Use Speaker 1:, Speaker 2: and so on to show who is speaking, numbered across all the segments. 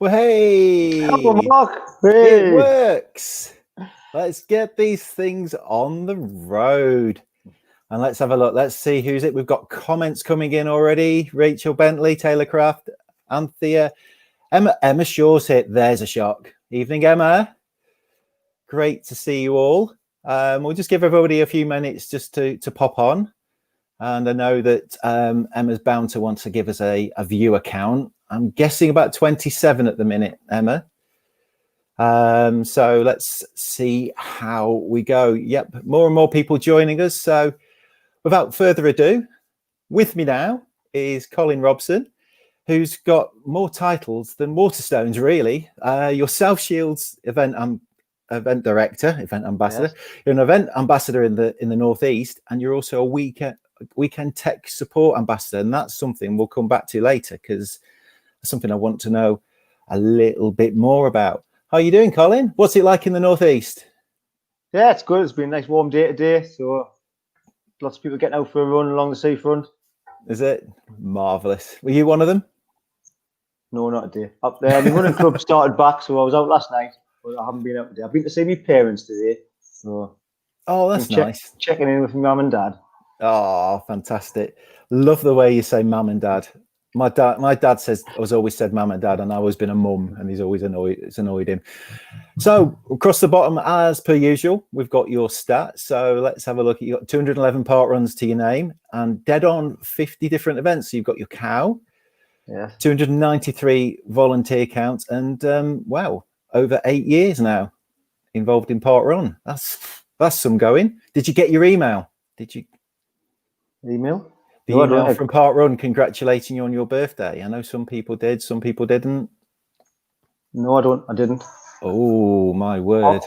Speaker 1: Well, hey,
Speaker 2: Mark.
Speaker 1: it
Speaker 2: Hey.
Speaker 1: works. Let's get these things on the road. And let's have a look. Let's see who's it. We've got comments coming in already. Rachel Bentley, Taylor Craft, Anthea, Emma Shaw's hit. There's a shock. Evening, Emma. Great to see you all. We'll just give everybody a few minutes just to pop on. And I know that Emma's bound to want to give us a viewer count. I'm guessing about 27 at the minute, Emma. So let's see how we go. Yep, more and more people joining us. So without further ado, with me now is Colin Robson, who's got more titles than Waterstones, really. Your South Shields event director, event ambassador. Yes. You're an event ambassador in the Northeast, and you're also a weekend tech support ambassador, and that's something we'll come back to later because it's something I want to know a little bit more about. How are you doing, Colin? What's it like in the Northeast?
Speaker 2: Yeah, it's good. It's been a nice warm day today, so lots of people getting out for a run along the seafront.
Speaker 1: Is it? Marvellous. Were you one of them?
Speaker 2: No, not today. Up there, the running club started back, so I was out last night, but I haven't been out today. I've been to see my parents today, so
Speaker 1: that's nice.
Speaker 2: Checking in with my mum and dad.
Speaker 1: Oh, fantastic! Love the way you say mum and dad. My dad has always said mum and dad, and I've always been a mum, and he's always annoyed him. So across the bottom, as per usual, we've got your stats. So let's have a look. You got 211 park runs to your name, and dead on 50 different events. So you've got your cow, 293 volunteer counts, and wow, over 8 years now involved in park run. That's some going. Did you get your email? Did you
Speaker 2: email?
Speaker 1: The email from Park Run congratulating you on your birthday. I know some people did, some people didn't.
Speaker 2: No, I didn't.
Speaker 1: Oh, my word.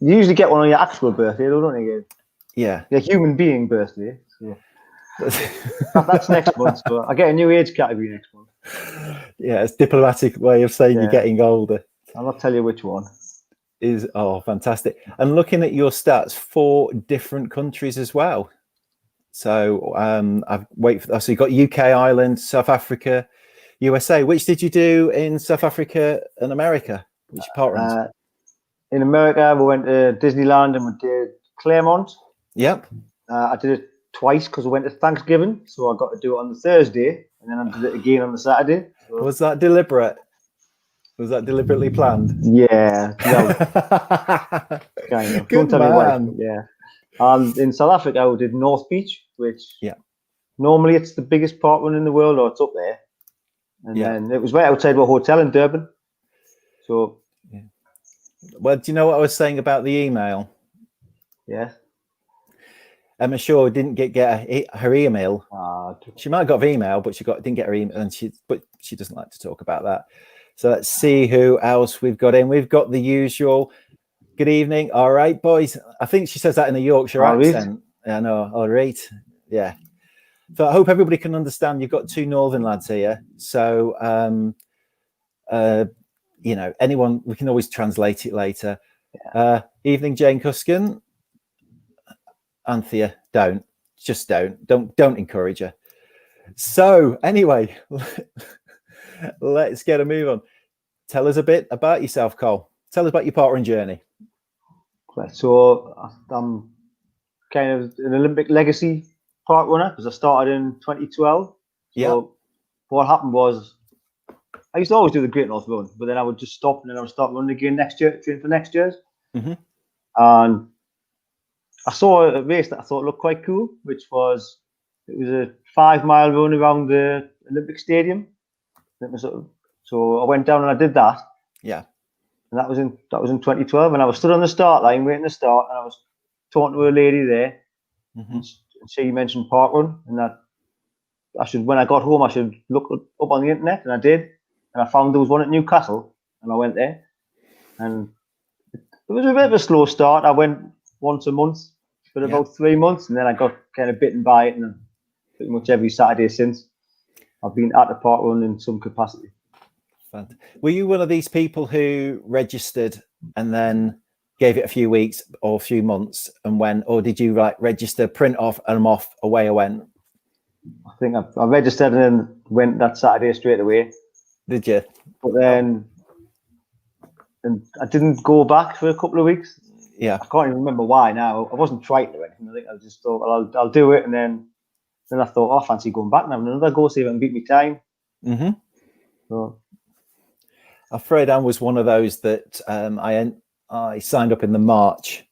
Speaker 2: You usually get one on your actual birthday, don't you?
Speaker 1: Yeah.
Speaker 2: Your human being birthday. So. That's next month. So I get a new age category next month.
Speaker 1: Yeah, it's a diplomatic way of saying you're getting older.
Speaker 2: I'll not tell you which one.
Speaker 1: Fantastic. And looking at your stats, 4 different countries as well. So so you got UK, Ireland, South Africa, USA. Which did you do in South Africa and America? Which park runs?
Speaker 2: In America, we went to Disneyland and we did Claremont.
Speaker 1: Yep.
Speaker 2: I did it twice because we went to Thanksgiving, so I got to do it on the Thursday, and then I did it again on the Saturday. So.
Speaker 1: Was that deliberate? Was that deliberately planned?
Speaker 2: Yeah. No. Kind of.
Speaker 1: Good man.
Speaker 2: Yeah. In South Africa, we did North Beach, which normally it's the biggest park run in the world, or it's up there. And then it was right outside our hotel in Durban. So,
Speaker 1: well, do you know what I was saying about the email?
Speaker 2: Yeah.
Speaker 1: Emma Shaw didn't get her email. She might have got her email, but didn't get her email, and she doesn't like to talk about that. So let's see who else we've got in. We've got the usual. Good evening. All right, boys. I think she says that in a Yorkshire accent. I know. All right. Yeah. So I hope everybody can understand. You've got 2 northern lads here. So, anyone, we can always translate it later. Yeah. Evening, Jane Cuskin. Anthea, don't encourage her. So anyway, let's get a move on. Tell us a bit about yourself, Cole. Tell us about your park run journey.
Speaker 2: So I'm kind of an Olympic legacy park runner because I started in 2012. So what happened was I used to always do the Great North Run, but then I would just stop and then I would start running again next year, train for next year's. Mm-hmm. And I saw a race that I thought looked quite cool, which was a 5-mile run around the Olympic Stadium. So I went down and I did that.
Speaker 1: Yeah.
Speaker 2: And that was in 2012, and I was stood on the start line waiting to start, and I was talking to a lady there, and she mentioned park run, and that when I got home, I should look up on the internet, and I did, and I found there was one at Newcastle, and I went there, and it was a bit of a slow start. I went once a month for about 3 months, and then I got kind of bitten by it, and pretty much every Saturday since I've been at the park run in some capacity.
Speaker 1: Were you one of these people who registered and then gave it a few weeks or a few months and went, or did you register, print off, and I'm off, away I went?
Speaker 2: I think I registered and then went that Saturday straight away.
Speaker 1: Did you?
Speaker 2: But then and I didn't go back for a couple of weeks.
Speaker 1: Yeah.
Speaker 2: I can't even remember why now. I wasn't frightened or anything. I think I just thought, well, I'll do it. And then I thought, oh, I fancy going back and having another go, see if I can beat my time.
Speaker 1: Mm-hmm.
Speaker 2: So,
Speaker 1: afraid I was one of those that I signed up in the March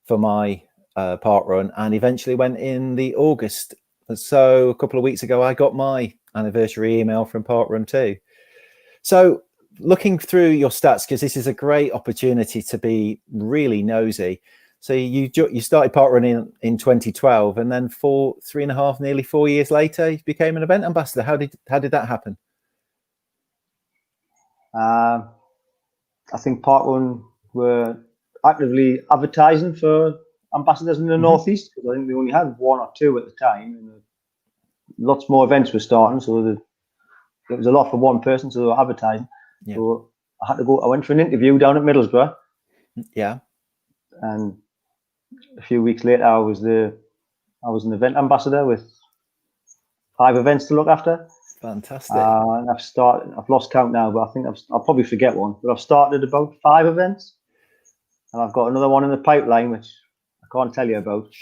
Speaker 1: for my park run and eventually went in the August. So a couple of weeks ago, I got my anniversary email from Parkrun too. So looking through your stats, because this is a great opportunity to be really nosy. So you started parkrun in 2012, and then 3.5, nearly 4 years later, you became an event ambassador. How did that happen?
Speaker 2: I think Parkrun were actively advertising for ambassadors in the Northeast, because I think they only had one or two at the time, and lots more events were starting, so it was a lot for one person, so they were advertising. Yeah. So I had to go. I went for an interview down at Middlesbrough.
Speaker 1: Yeah.
Speaker 2: And a few weeks later, I was an event ambassador with 5 events to look after.
Speaker 1: Fantastic.
Speaker 2: And I've lost count now, but I think I'll probably forget one. But I've started about 5 events, and I've got another one in the pipeline, which I can't tell you about.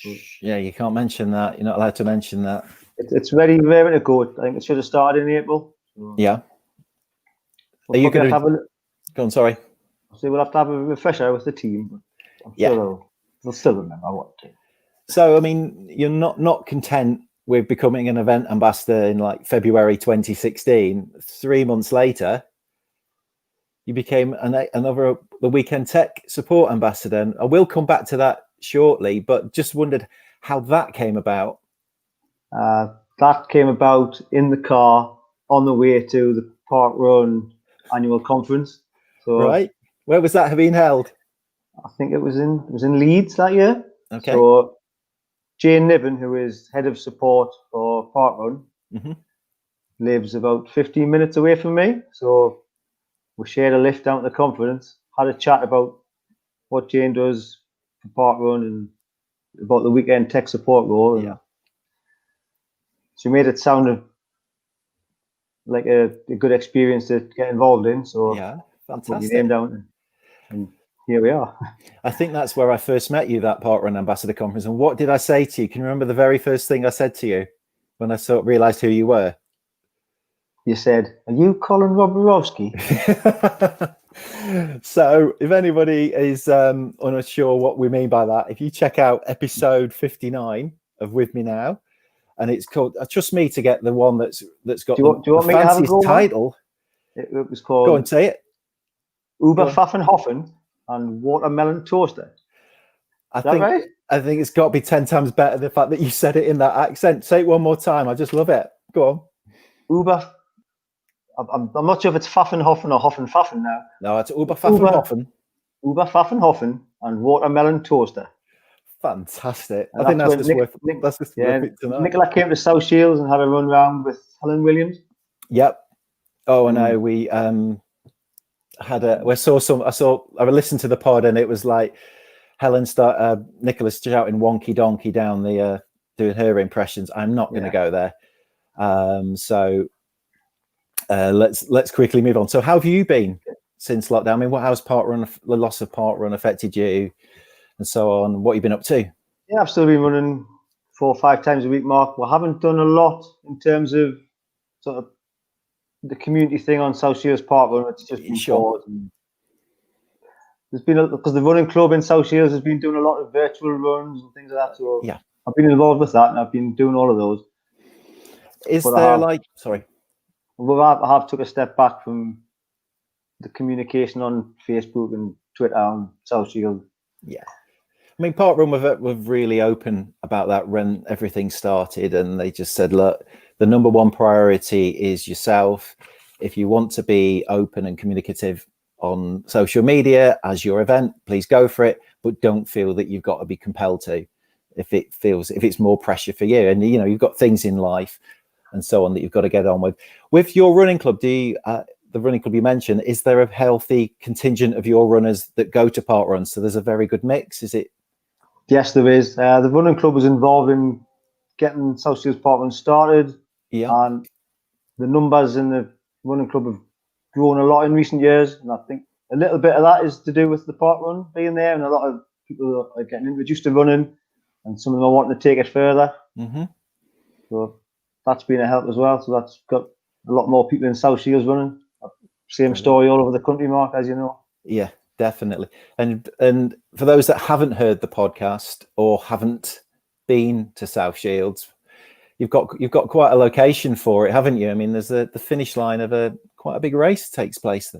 Speaker 1: Yeah, you can't mention that. You're not allowed to mention that.
Speaker 2: It's very rare to go. I think it should have started in April. So
Speaker 1: yeah.
Speaker 2: Are you going to have a?
Speaker 1: Go on. Sorry.
Speaker 2: So we'll have to have a refresher with the team. But I'm sure they'll still remember what to do.
Speaker 1: So, I mean, you're not content with becoming an event ambassador in like February 2016. 3 months later, you became the Weekend Tech support ambassador. And I will come back to that shortly, but just wondered how that came about.
Speaker 2: That came about in the car on the way to the Parkrun annual conference. So,
Speaker 1: right. Where was that being held?
Speaker 2: I think it was in Leeds that year.
Speaker 1: Okay.
Speaker 2: So Jane Niven, who is head of support for Parkrun, lives about 15 minutes away from me. So we shared a lift down to the conference, had a chat about what Jane does for Parkrun and about the Weekend Tech support role. And she made it sound like a good experience to get involved in. So
Speaker 1: fantastic.
Speaker 2: Put your name down and here we are.
Speaker 1: I think that's where I first met you, that Parkrun Ambassador Conference. And what did I say to you? Can you remember the very first thing I said to you when I realised who you were?
Speaker 2: You said, "Are you Colin Robson?"
Speaker 1: So if anybody is unsure what we mean by that, if you check out episode 59 of With Me Now, and it's called Trust Me to get the one that's got the fanciest title.
Speaker 2: It was called,
Speaker 1: go and say it,
Speaker 2: Pfaffenhoffen and Watermelon Toaster.
Speaker 1: I think it's got to be 10 times better, the fact that you said it in that accent. Say it one more time. I just love it. Go on.
Speaker 2: I'm not sure if it's Pfaffenhoffen or Hoffenpfaffen now.
Speaker 1: No, it's Pfaffenhoffen.
Speaker 2: Pfaffenhoffen and Watermelon Toaster.
Speaker 1: Fantastic. And I think that's just worth it tonight.
Speaker 2: Nicola came to South Shields and had a run round with Helen Williams.
Speaker 1: Yep. Oh, I know. We I listened to the pod and it was like Nicola's shouting wonky donkey down the doing her impressions. I'm not going to go there. Let's quickly move on. So how have you been since lockdown? I mean, how's the loss of Parkrun affected you and so on? What have you been up to?
Speaker 2: Yeah, I've still been running 4 or 5 times a week, Mark. We haven't done a lot in terms of sort of the community thing on South Shields Parkrun. It's just been paused. There's been because the running club in South Shields has been doing a lot of virtual runs and things like that. So I've been involved with that and I've been doing all of those. I have took a step back from the communication on Facebook and Twitter and South Shields.
Speaker 1: Yeah. I mean, Parkrun were really open about that when everything started, and they just said, look, the number one priority is yourself. If you want to be open and communicative on social media as your event, please go for it, but don't feel that you've got to be compelled to if it's more pressure for you. And, you've got things in life and so on that you've got to get on with. With your running club, the running club you mentioned, is there a healthy contingent of your runners that go to parkrun? So there's a very good mix, is it?
Speaker 2: Yes, there is. The running club was involved in getting South Shields Parkrun started. Yeah. And the numbers in the running club have grown a lot in recent years, and I think a little bit of that is to do with the parkrun being there, and a lot of people are getting introduced to running, and some of them are wanting to take it further.
Speaker 1: Mm-hmm.
Speaker 2: So that's been a help as well. So that's got a lot more people in South Shields running. Same story all over the country, Mark, as you know.
Speaker 1: Yeah, definitely. And for those that haven't heard the podcast or haven't been to South Shields, you've got quite a location for it, haven't you? I mean, there's the finish line of quite a big race takes place.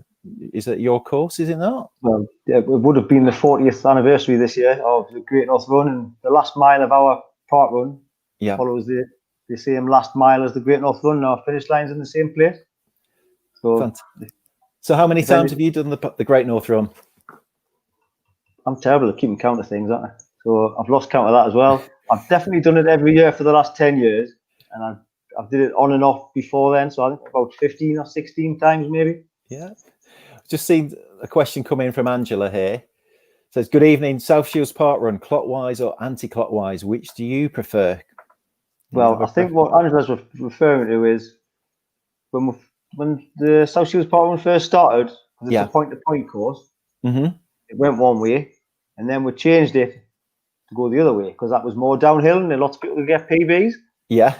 Speaker 1: Is it your course? Is it not?
Speaker 2: Well, it would have been the 40th anniversary this year of the Great North Run, and the last mile of our parkrun follows the same last mile as the Great North Run. Our finish line's in the same place.
Speaker 1: So how many times have you done the Great North Run?
Speaker 2: I'm terrible at keeping count of things, aren't I? So I've lost count of that as well. I've definitely done it every year for the last 10 years, and I've did it on and off before then. So I think about 15 or 16 times maybe.
Speaker 1: Yeah. Just seen a question come in from Angela here. It says, good evening, South Shields Parkrun, clockwise or anti-clockwise? Which do you prefer?
Speaker 2: Well, I think what Angela's referring to is when the South Shields Parkrun first started, because it's a point-to-point course, it went one way, and then we changed it to go the other way because that was more downhill and lots of people could get PBs. Yeah.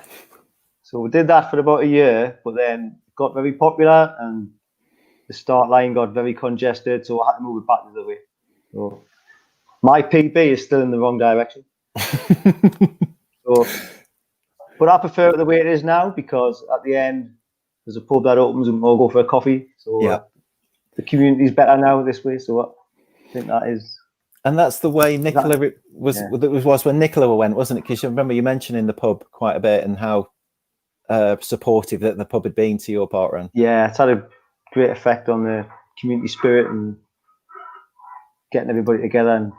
Speaker 2: So we did that for about a year, but then it got very popular and the start line got very congested, so I had to move it back the other way. So my PB is still in the wrong direction. But I prefer it the way it is now because at the end there's a pub that opens and we'll go for a coffee. So the community's better now this way. So I think that is. And that's the way Nicola was when Nicola went, wasn't it? Because you remember you mentioning the pub quite a bit and how supportive that the pub had been to your parkrun. Yeah, it's had a great effect on the community spirit and getting everybody together and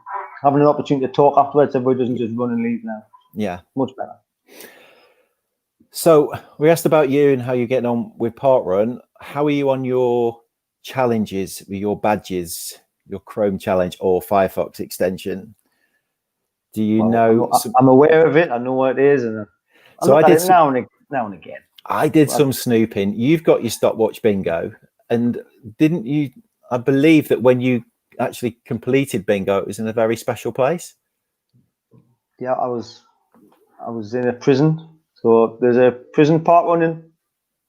Speaker 2: having an opportunity to talk afterwards. Everybody doesn't just run and leave now. Yeah, much better. So we asked about you and how you're getting on with parkrun. How are you on your challenges, with your badges, your Chrome challenge or Firefox extension? Do you know? I'm aware of it. I know what it is, and I did now and again. I did some snooping. You've got your stopwatch bingo, and didn't you? I believe that when you actually completed bingo, it was in a very special place. Yeah, I was in a prison. So there's a prison parkrun in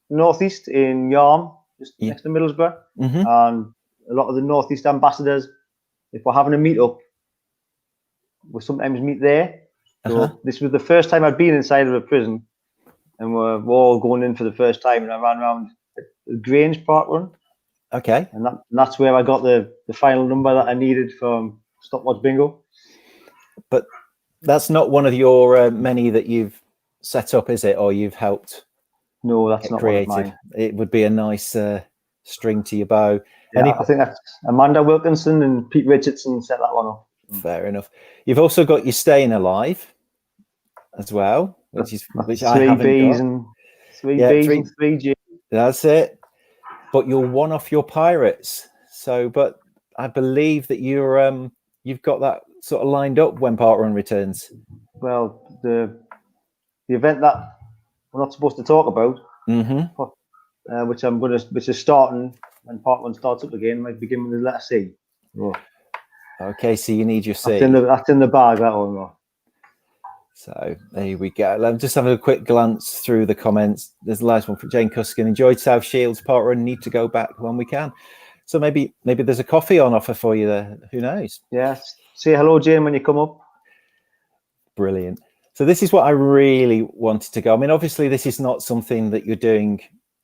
Speaker 2: northeast in Yarm, just next to Middlesbrough, and a lot of the northeast ambassadors, if we're having a meet-up, we sometimes meet there. So this was the first time I'd been inside of a prison, and we're all going in for the first time, and I ran around the Grange parkrun. Okay. And that's where I got the final number that I needed from stopwatch bingo. But that's not one of your many that you've set up, is it? Or you've helped? No, that's not created. One of mine. It would be a nice string to your bow. Yeah, I think that's Amanda Wilkinson and Pete Richardson set that one up. Fair enough. You've also got your Staying Alive as well, which I haven't got. And 3Bs and 3G. That's it. But you're one off your Pirates. So, but I believe that you've got that sort of lined up when parkrun returns. Well, the event that we're not supposed to talk about, which is starting when parkrun starts up again, might begin with the letter C. Oh. Okay, so you need your C. That's in the bag, that one. So there we go. I'm just having a quick glance through the comments. There's a last one from Jane Cuskin. Enjoyed South Shields parkrun. Need to go back when we can. So maybe there's a coffee on offer for you there. Who knows? Yes. Say hello, Jane, when you come up. Brilliant. So this is what I really wanted to go. I mean, obviously, this is not something that you're doing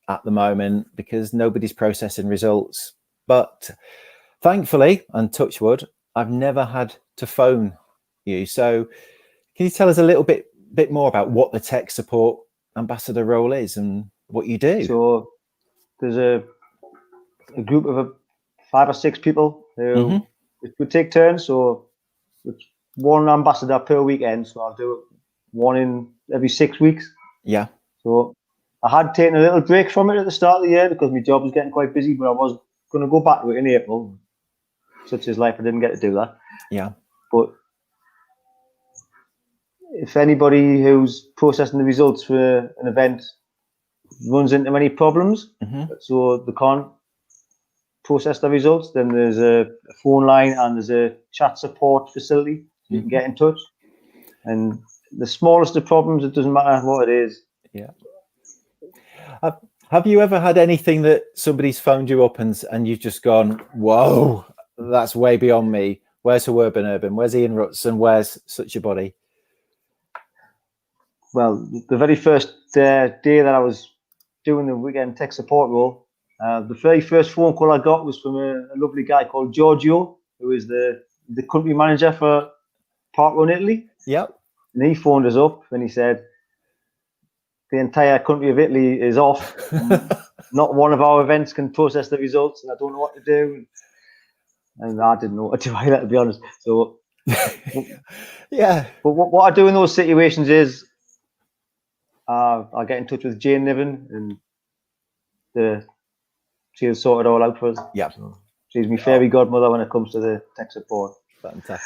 Speaker 2: at the moment because nobody's processing results. But thankfully, and touch wood, I've never had to phone you. So can you tell us a little bit more about what the tech support ambassador role is and what you do? So there's a group of 5 or 6 people who we take turns. So it's one ambassador per weekend. So I'll do it one in every 6 weeks. Yeah. So I had taken a little break from it at the start of the year because my job was getting quite busy, but I was going to go back to it in April. Such is life, I didn't get to do that. Yeah. But if anybody who's processing the results for an event runs into any problems, so they can't process the results. Then there's a phone line and there's a chat support facility. You can get in touch. And the smallest of problems, it doesn't matter what it is.
Speaker 1: Yeah. Have you ever had anything that somebody's phoned you up and you've just gone, whoa, that's way beyond me. Where's Urban? Where's Ian Ruts? And where's such a body?
Speaker 2: Well, the very first day that I was doing the weekend tech support role, the very first phone call I got was from a lovely guy called Giorgio, who is the country manager for Parkrun Italy.
Speaker 1: Yep.
Speaker 2: And he phoned us up and he said, the entire country of Italy is off. Not one of our events can process the results, and I don't know what to do. And I didn't know what to do either, to be honest. So,
Speaker 1: yeah.
Speaker 2: But what I do in those situations is I get in touch with Jane Niven, and she'll sort it all out for us.
Speaker 1: Yeah.
Speaker 2: So she's my fairy godmother when it comes to the tech support.
Speaker 1: Fantastic.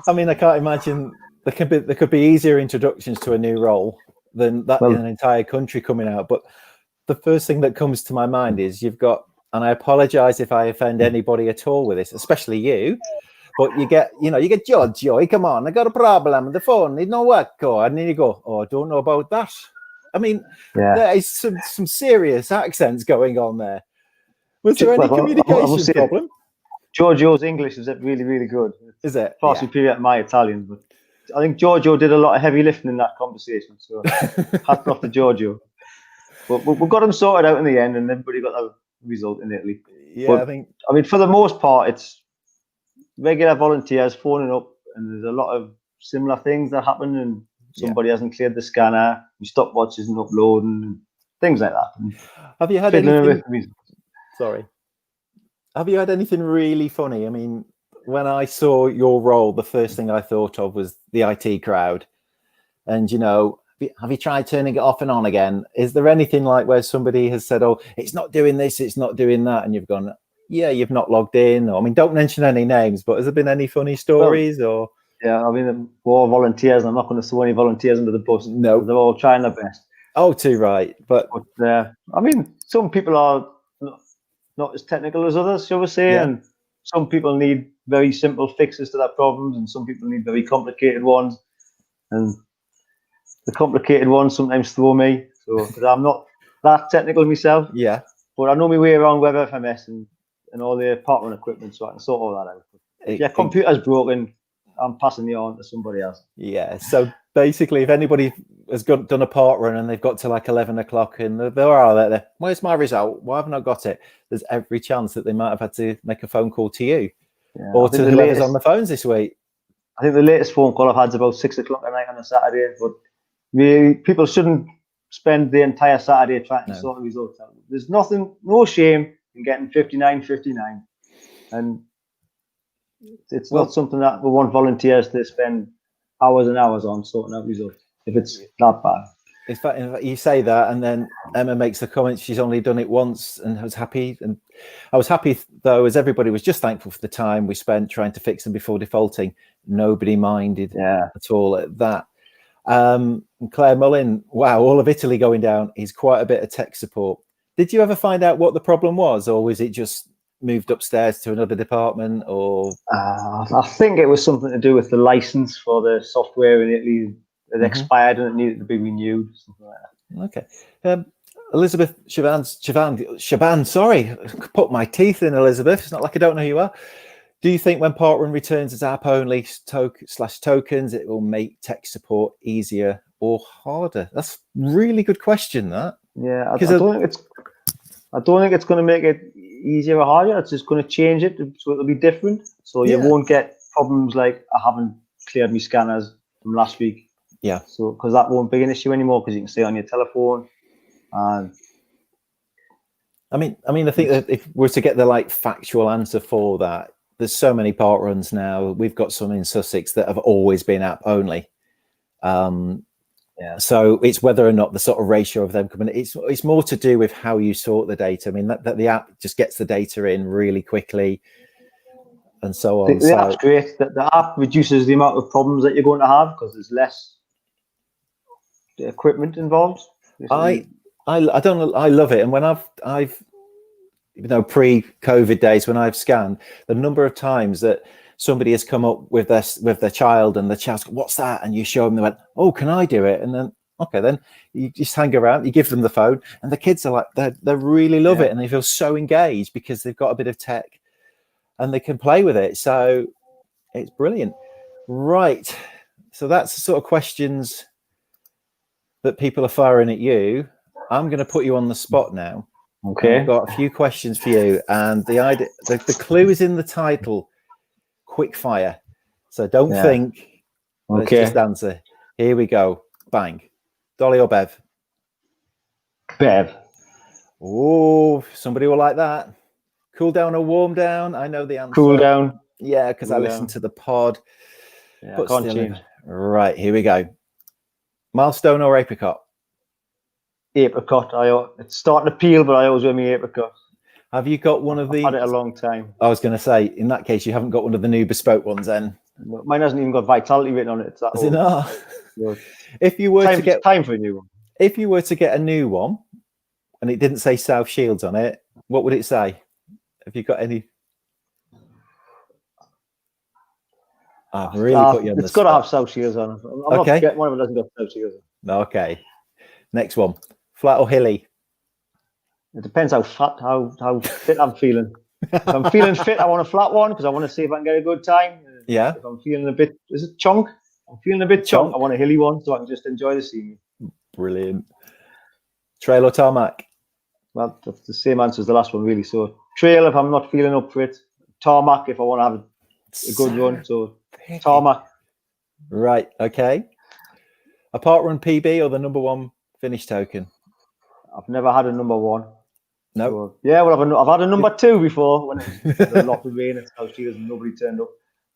Speaker 1: I mean, I can't imagine there could be easier introductions to a new role than that in an entire country coming out. But the first thing that comes to my mind is you've got, and I apologize if I offend anybody at all with this, especially you, but you get Giorgio, come on, I got a problem, the phone, it don't work, and then you go, oh, I don't know about that. I mean, there is some serious accents going on there. Was there any communication problem?
Speaker 2: Giorgio's English is really, really good.
Speaker 1: Is it?
Speaker 2: Far superior to my Italian, but I think Giorgio did a lot of heavy lifting in that conversation. So hats off to Giorgio. But we got him sorted out in the end, and everybody got a result in Italy.
Speaker 1: Yeah,
Speaker 2: but, I mean, for the most part, it's regular volunteers phoning up, and there's a lot of similar things that happen, and somebody hasn't cleared the scanner, your stopwatch isn't uploading, and things like that. And
Speaker 1: have you had anything? Sorry. Have you had anything really funny? I mean, when I saw your role, the first thing I thought of was the IT crowd. And, have you tried turning it off and on again? Is there anything like where somebody has said, oh, it's not doing this, it's not doing that, and you've gone, yeah, you've not logged in? Or, I mean, don't mention any names, but has there been any funny stories? Yeah,
Speaker 2: I mean, we're all volunteers. I'm not going to throw any volunteers under the bus.
Speaker 1: No.
Speaker 2: They're all trying their best.
Speaker 1: Oh, too right. But
Speaker 2: I mean, some people are not as technical as others, shall we say, and some people need very simple fixes to their problems, and some people need very complicated ones. And the complicated ones sometimes throw me, because I'm not that technical myself.
Speaker 1: Yeah.
Speaker 2: But I know my way around Web FMS and all the parkrun equipment, so I can sort all that out. If your computer's broken, I'm passing you on to somebody else.
Speaker 1: Yeah. So basically, if anybody has done a parkrun and they've got to like 11 o'clock and there, where's my result? Why haven't I got it? There's every chance that they might have had to make a phone call to you or to whoever's on the phones this week.
Speaker 2: I think the latest phone call I've had is about 6 o'clock at night on a Saturday. But really, people shouldn't spend the entire Saturday trying to sort the results out. There's no shame in getting 59. And it's not something that we want volunteers to spend hours and hours on sorting out results if it's that bad.
Speaker 1: In fact, you say that, and then Emma makes the comment she's only done it once and was happy. And I was happy, though, as everybody was just thankful for the time we spent trying to fix them before defaulting. Nobody minded at all at that. And Claire Mullin, wow, all of Italy going down is quite a bit of tech support. Did you ever find out what the problem was, or was it just moved upstairs to another department? Or
Speaker 2: I think it was something to do with the license for the software in Italy. It expired and it needed to be renewed, something like that.
Speaker 1: Okay. Elizabeth Shaban, sorry, put my teeth in, Elizabeth. It's not like I don't know who you are. Do you think when Parkrun returns as app only /tokens, it will make tech support easier or harder? That's a really good question, that.
Speaker 2: Yeah, I don't think it's going to make it easier or harder. It's just going to change it so it'll be different. So you won't get problems like I haven't cleared my scanners from last week.
Speaker 1: Yeah.
Speaker 2: So because that won't be an issue anymore, because you can stay on your telephone. And
Speaker 1: I mean, I think that if we're to get the factual answer for that, there's so many parkruns now. We've got some in Sussex that have always been app only. So it's whether or not the sort of ratio of them coming. It's more to do with how you sort the data. I mean, that the app just gets the data in really quickly, and so on.
Speaker 2: The app's great. The app reduces the amount of problems that you're going to have because there's less equipment involved.
Speaker 1: I love it, and when I've pre-COVID days when I've scanned, the number of times that somebody has come up with their child and the child's, what's that? And you show them, they went, oh, can I do it? And then, okay, then you just hang around, you give them the phone, and the kids are like, they really love it, and they feel so engaged because they've got a bit of tech and they can play with it. So it's brilliant. Right. So that's the sort of questions that people are firing at you. I'm going to put you on the spot now.
Speaker 2: Okay.
Speaker 1: I've got a few questions for you, and the clue is in the title. Quick fire. So don't think. Let's just answer. Here we go. Bang. Dolly or Bev?
Speaker 2: Bev.
Speaker 1: Oh, somebody will like that. Cool down or warm down? I know the answer.
Speaker 2: Cool down.
Speaker 1: Yeah, because I listened to the pod.
Speaker 2: Yeah,
Speaker 1: but
Speaker 2: I can't
Speaker 1: still,
Speaker 2: change.
Speaker 1: Right, here we go. Milestone or Apricot?
Speaker 2: Apricot. It's starting to peel, but I always wear my Apricot.
Speaker 1: Have you got one of the?
Speaker 2: I've had it a long time.
Speaker 1: I was going to say, in that case, you haven't got one of the new bespoke ones then.
Speaker 2: Mine hasn't even got Vitality written on it. It's that
Speaker 1: Is it not?
Speaker 2: Good.
Speaker 1: If you were to get
Speaker 2: time for a new one.
Speaker 1: If you were to get a new one, and it didn't say South Shields on it, what would it say? Have you got any? I've really put you on the spot.
Speaker 2: It's got to have South Shields on it. I'm not getting one of them doesn't got South Shields on.
Speaker 1: Okay. Next one. Flat or hilly?
Speaker 2: It depends how fit I'm feeling. If I'm feeling fit, I want a flat one because I want to see if I can get a good time.
Speaker 1: Yeah.
Speaker 2: If I'm feeling a bit, is it chunk? I'm feeling a bit chunk. I want a hilly one so I can just enjoy the scenery. Brilliant.
Speaker 1: Trail or tarmac?
Speaker 2: Well, that's the same answer as the last one, really. So trail if I'm not feeling up for it. Tarmac if I want to have a good run. So tarmac.
Speaker 1: Right. Okay. A parkrun PB or the number one finish token?
Speaker 2: I've never had a number one.
Speaker 1: No.
Speaker 2: So, yeah, well, I've had a number two before when it was a lot of rain at South Shields and nobody turned up.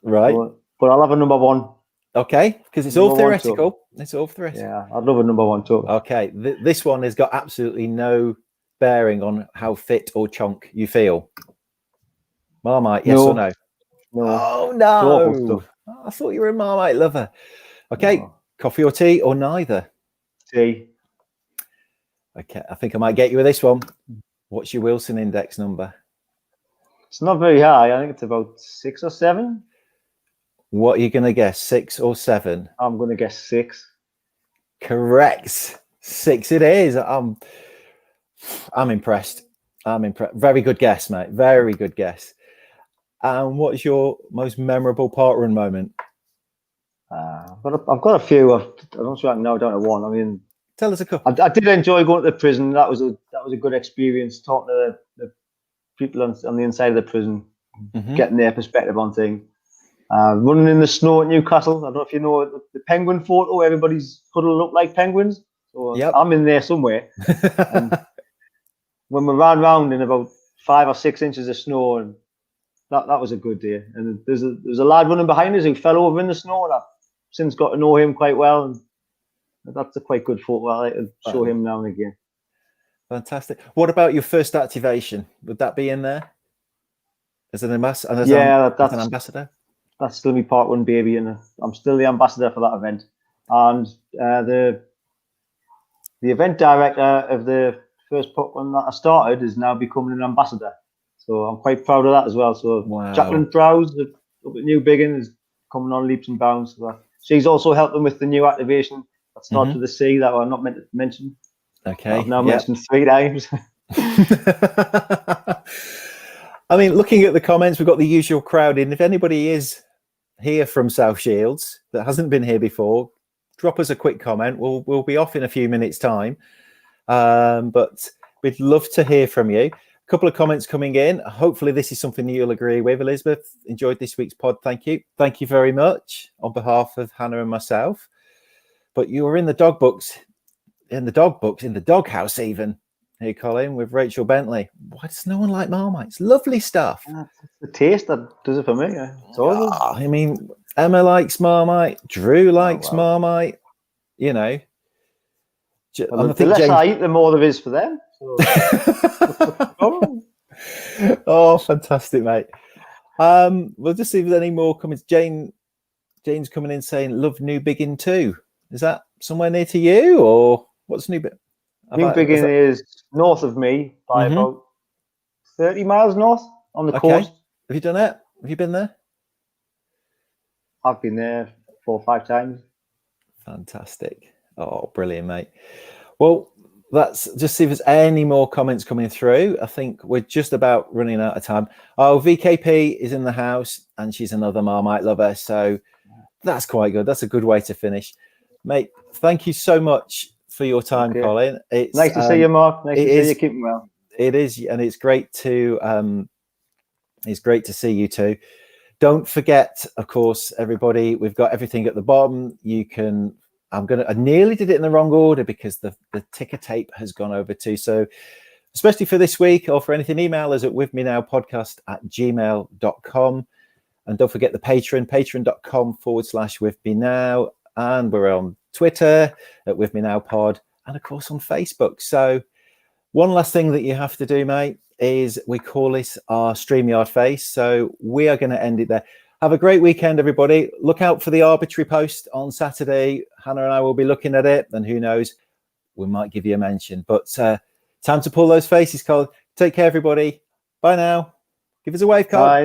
Speaker 1: Right.
Speaker 2: So, but I'll have a number one.
Speaker 1: Okay, because it's all theoretical. It's all theoretical.
Speaker 2: Yeah, I'd love a number one too.
Speaker 1: Okay, this one has got absolutely no bearing on how fit or chunk you feel. Marmite, yes or no?
Speaker 2: No.
Speaker 1: Oh, no. I thought you were a Marmite lover. Okay, coffee or tea or neither?
Speaker 2: Tea.
Speaker 1: Okay, I think I might get you with this one. What's your Wilson index number?
Speaker 2: It's not very high. I think it's about 6 or 7.
Speaker 1: What are you going to guess, 6 or 7?
Speaker 2: I'm going to guess 6.
Speaker 1: Correct. 6 it is. I'm impressed. I'm impressed. Very good guess, mate. Very good guess. And what's your most memorable parkrun moment?
Speaker 2: But I've got a few. I'm not sure I can narrow down to one. I mean,
Speaker 1: tell us a couple.
Speaker 2: I did enjoy going to the prison. That was a good experience. Talking to the people on the inside of the prison, getting their perspective on things. Running in the snow at Newcastle. I don't know if you know the penguin photo. Everybody's huddled up like penguins. So I'm in there somewhere. And when we ran round in about 5 or 6 inches of snow, and that was a good day. And there's a lad running behind us who fell over in the snow. And I've since got to know him quite well. And that's a quite good photo. I like to show him now and again.
Speaker 1: Fantastic. What about your first activation? Would that be in there as an ambassador?
Speaker 2: That's
Speaker 1: an ambassador.
Speaker 2: That's still my parkrun baby, and I'm still the ambassador for that event. And the event director of the first parkrun that I started is now becoming an ambassador. So I'm quite proud of that as well. So Jacqueline Prowse up at New Biggin is coming on leaps and bounds. So she's also helping with the new activation that starts with a C that I'm not meant to mention.
Speaker 1: Okay.
Speaker 2: I've now mentioned 3 times.
Speaker 1: I mean, looking at the comments, we've got the usual crowd in. If anybody is here from South Shields that hasn't been here before, drop us a quick comment. We'll be off in a few minutes' time. But we'd love to hear from you. A couple of comments coming in. Hopefully this is something you'll agree with. Elizabeth, enjoyed this week's pod. Thank you. Thank you very much on behalf of Hannah and myself. But you were in the doghouse even. Hey, Colin, with Rachel Bentley. Why does no one like Marmite? Lovely stuff.
Speaker 2: It's the taste that does it for me.
Speaker 1: I mean, Emma likes Marmite. Drew likes Marmite. You know.
Speaker 2: Well, the less I eat, the more there is for them. So.
Speaker 1: Oh, fantastic, mate. We'll just see if there's any more comments. Jane's coming in saying, love New Biggin too. Is that somewhere near to you, or what's New Biggin?
Speaker 2: New Biggin is north of me by about 30 miles north on the coast.
Speaker 1: Have you done it? Have you been there?
Speaker 2: I've been there 4 or 5 times.
Speaker 1: Fantastic. Oh, brilliant, mate. Well, let's just see if there's any more comments coming through. I think we're just about running out of time. Oh, VKP is in the house and she's another Marmite lover. So that's quite good. That's a good way to finish. Mate, thank you so much for your time, Colin. It's
Speaker 2: nice to see you, Mark. Nice to see you keeping well.
Speaker 1: It is, and it's great to see you too. Don't forget, of course, everybody, we've got everything at the bottom. You can, I nearly did it in the wrong order because the ticker tape has gone over too. So especially for this week or for anything, email us at withmenowpodcast@gmail.com. And don't forget the patreon.com/withmenow. And we're on Twitter at withmenowpod and of course on Facebook. So one last thing that you have to do, mate, is we call this our StreamYard face. So we are going to end it there. Have a great weekend, everybody. Look out for the arbitrary post on Saturday. Hannah and I will be looking at it, and who knows, we might give you a mention. But time to pull those faces, Colin. Take care, everybody. Bye now. Give us a wave, Colin.
Speaker 2: Bye.